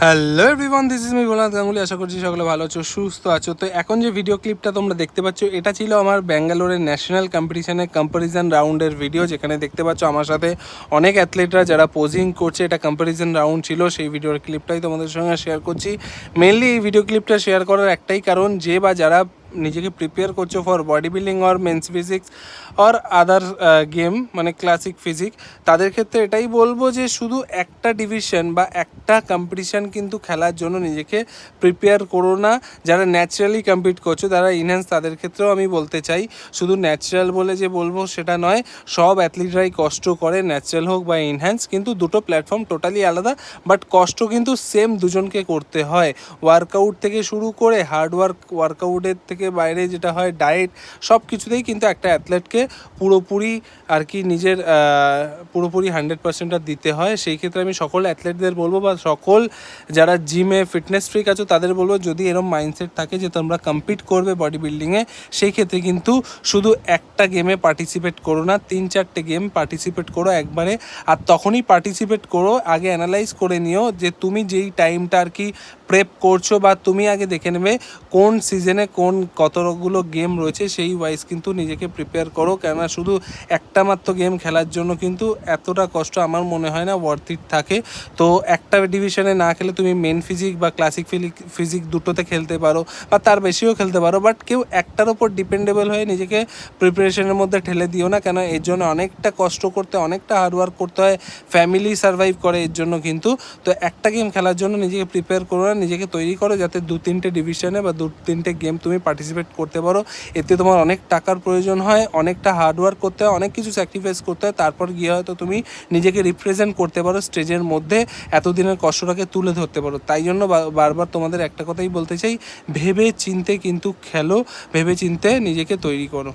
Hello everyone, this is me Bholanath Ganguly. আশা করছি সকলে ভালো আছো, সুস্থ আছো। তো এখন যে ভিডিও ক্লিপটা তোমরা দেখতে পাচ্ছ, এটা ছিল আমার ব্যাঙ্গালোরের ন্যাশনাল কম্পিটিশনের কম্প্যারিজন রাউন্ডের ভিডিও, যেখানে দেখতে পাচ্ছ আমার সাথে অনেক অ্যাথলেটরা যারা পোজিং করছে। এটা কম্প্যারিজন রাউন্ড ছিল, সেই ভিডিওর ক্লিপটাই তোমাদের সঙ্গে শেয়ার করছি। মেনলি এই ভিডিও ক্লিপটা শেয়ার করার একটাই কারণ, যে বা যারা নিজেকে প্রিপেয়ার করছো for body building or men's physique or other game, মানে ক্লাসিক ফিজিক, তাদের ক্ষেত্রে এটাই বলবো যে শুধু একটা ডিভিশন বা একটা কম্পিটিশান কিন্তু খেলার জন্য নিজেকে প্রিপেয়ার করো না। যারা ন্যাচারালি কম্পিট করছো, যারা ইনহ্যান্স, তাদের ক্ষেত্রেও আমি বলতে চাই, শুধু ন্যাচারাল বলে যে বলবো সেটা নয়। সব অ্যাথলিটরাই কষ্ট করে, ন্যাচারাল হোক বা ইনহ্যান্স, কিন্তু দুটো প্ল্যাটফর্ম টোটালি আলাদা, বাট কষ্ট কিন্তু সেম দুজনকে করতে হয়। ওয়ার্কআউট থেকে শুরু করে হার্ডওয়ার্ক, ওয়ার্কআউটের থেকে বাইরে যেটা হয় ডায়েট, সব কিছুতেই কিন্তু একটা অ্যাথলেটকে পুরোপুরি আর কি নিজের পুরোপুরি 100%টা দিতে হয়। সেই ক্ষেত্রে আমি সকল অ্যাথলেটদের বলবো, বা সকল যারা জিমে ফিটনেস ফ্রিক আছো তাদের বলবো, যদি এরকম মাইন্ডসেট থাকে যে তোমরা কম্পিট করবে বডি বিল্ডিংয়ে, সেই ক্ষেত্রে কিন্তু শুধু একটা গেমে পার্টিসিপেট করো না, 3-4টে গেম পার্টিসিপেট করো একবারে। আর তখনই পার্টিসিপেট করো, আগে অ্যানালাইজ করে নিও যে তুমি যেই টাইমটা আর কি প্রেপ করছো, বা তুমি আগে দেখে নেবে কোন সিজনে কতগুলো গেম রয়েছে, সেই ওয়াইজ কিন্তু নিজেকে প্রিপেয়ার করো। কেননা শুধু একটা মাত্র গেম খেলার জন্য কিন্তু এতটা কষ্ট আমার মনে হয় না ওয়ার্থ ইট থাকে। তো একটা ডিভিশনে না খেলে তুমি মেন ফিজিক বা ক্লাসিক ফিজিক দুটোতে খেলতে পারো, বা তার বেশিও খেলতে পারো, বাট কেউ একটার ওপর ডিপেন্ডেবল হয়ে নিজেকে প্রিপারেশনের মধ্যে ঠেলে দিও না। কেন এর জন্য অনেকটা কষ্ট করতে, অনেকটা হার্ডওয়ার্ক করতে হয়, ফ্যামিলি সার্ভাইভ করে এর জন্য কিন্তু। তো একটা গেম খেলার জন্য নিজেকে প্রিপেয়ার করো না, নিজেকে তৈরি করো যাতে 2-3টে ডিভিশনে বা 2-3টে গেম তুমি পার্টিসিপেট করতে পারো। এতে তোমার অনেক টাকার প্রয়োজন হয়, অনেকটা হার্ডওয়ার্ক করতে হয়, অনেক কিছু স্যাক্রিফাইস করতে হয়, তারপর গিয়ে হয়তো তুমি নিজেকে রিপ্রেজেন্ট করতে পারো স্টেজের মধ্যে, এতদিনের কষ্টটাকে তুলে ধরতে পারো। তাই জন্য বারবার তোমাদের একটা কথাই বলতে চাই, ভেবে চিন্তে কিন্তু খেলো, ভেবে চিন্তে নিজেকে তৈরি করো।